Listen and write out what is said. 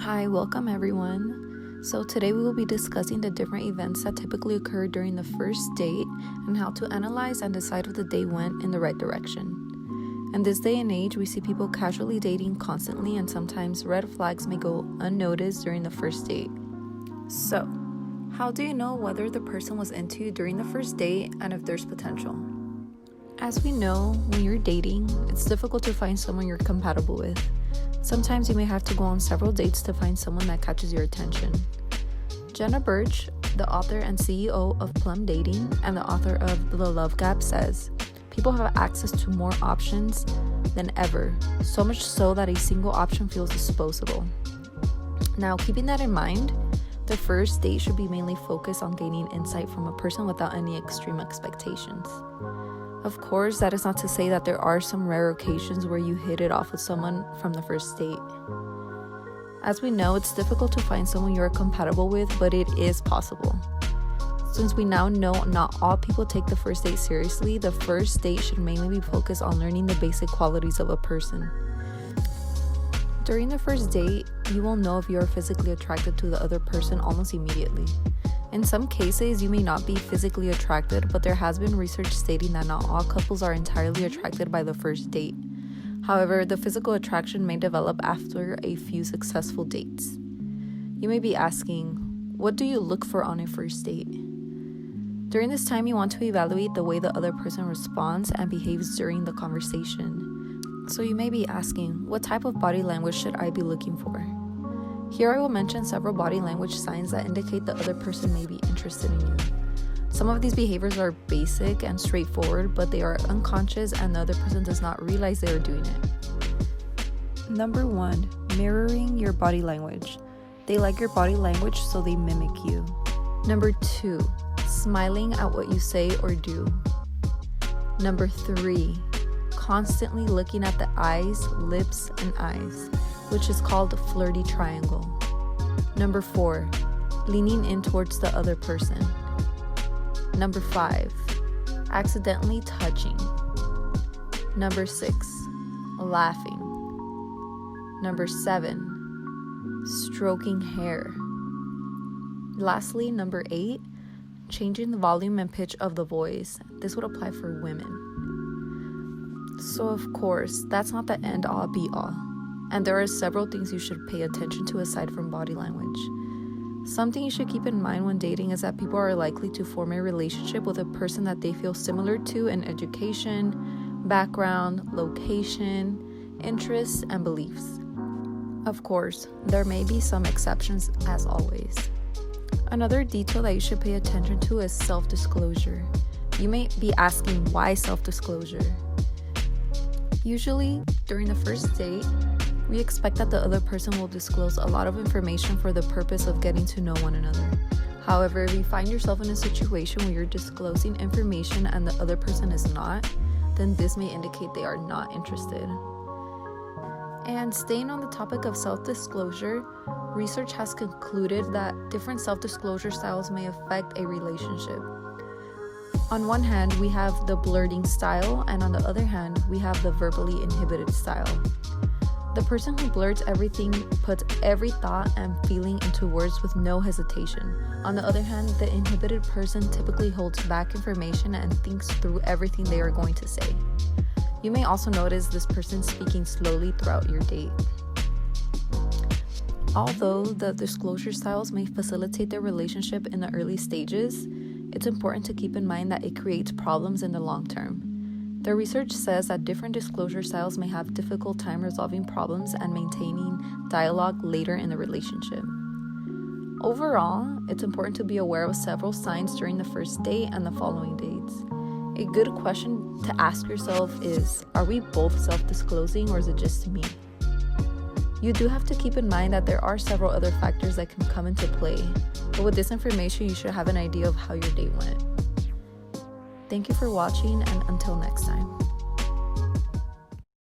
Hi, welcome everyone. So today we will be discussing the different events that typically occur during the first date and how to analyze and decide if the date went in the right direction. In this day and age, we see people casually dating constantly, and sometimes red flags may go unnoticed during the first date. So, how do you know whether the person was into you during the first date and if there's potential? As we know, when you're dating, it's difficult to find someone you're compatible with. Sometimes you may have to go on several dates to find someone that catches your attention. Jenna Birch, the author and CEO of Plum Dating and the author of The Love Gap, says, people have access to more options than ever, so much so that a single option feels disposable. Now, keeping that in mind, the first date should be mainly focused on gaining insight from a person without any extreme expectations. Of course, that is not to say that there are some rare occasions where you hit it off with someone from the first date. As we know, it's difficult to find someone you are compatible with, but it is possible. Since we now know not all people take the first date seriously, the first date should mainly be focused on learning the basic qualities of a person. During the first date, you will know if you are physically attracted to the other person almost immediately. In some cases, you may not be physically attracted, but there has been research stating that not all couples are entirely attracted by the first date. However, the physical attraction may develop after a few successful dates. You may be asking, what do you look for on a first date? During this time, you want to evaluate the way the other person responds and behaves during the conversation. So you may be asking, what type of body language should I be looking for? Here I will mention several body language signs that indicate the other person may be interested in you. Some of these behaviors are basic and straightforward, but they are unconscious and the other person does not realize they are doing it. Number 1, mirroring your body language. They like your body language, so they mimic you. Number 2, smiling at what you say or do. Number 3, constantly looking at the eyes, lips, and eyes, which is called a flirty triangle. Number 4, leaning in towards the other person. Number 5, accidentally touching. Number 6, laughing. Number 7, stroking hair. Lastly, number 8, changing the volume and pitch of the voice. This would apply for women. So of course, that's not the end all be all. And there are several things you should pay attention to aside from body language. Something you should keep in mind when dating is that people are likely to form a relationship with a person that they feel similar to in education, background, location, interests, and beliefs. Of course, there may be some exceptions as always. Another detail that you should pay attention to is self-disclosure. You may be asking, why self-disclosure? Usually, during the first date, we expect that the other person will disclose a lot of information for the purpose of getting to know one another. However, if you find yourself in a situation where you're disclosing information and the other person is not, then this may indicate they are not interested. And staying on the topic of self-disclosure, research has concluded that different self-disclosure styles may affect a relationship. On one hand, we have the blurting style, and on the other hand, we have the verbally inhibited style. The person who blurts everything puts every thought and feeling into words with no hesitation. On the other hand, the inhibited person typically holds back information and thinks through everything they are going to say. You may also notice this person speaking slowly throughout your date. Although the disclosure styles may facilitate their relationship in the early stages, it's important to keep in mind that it creates problems in the long term. The research says that different disclosure styles may have difficult time resolving problems and maintaining dialogue later in the relationship. Overall, it's important to be aware of several signs during the first date and the following dates. A good question to ask yourself is, are we both self-disclosing or is it just me? You do have to keep in mind that there are several other factors that can come into play, but with this information, you should have an idea of how your date went. Thank you for watching, and until next time.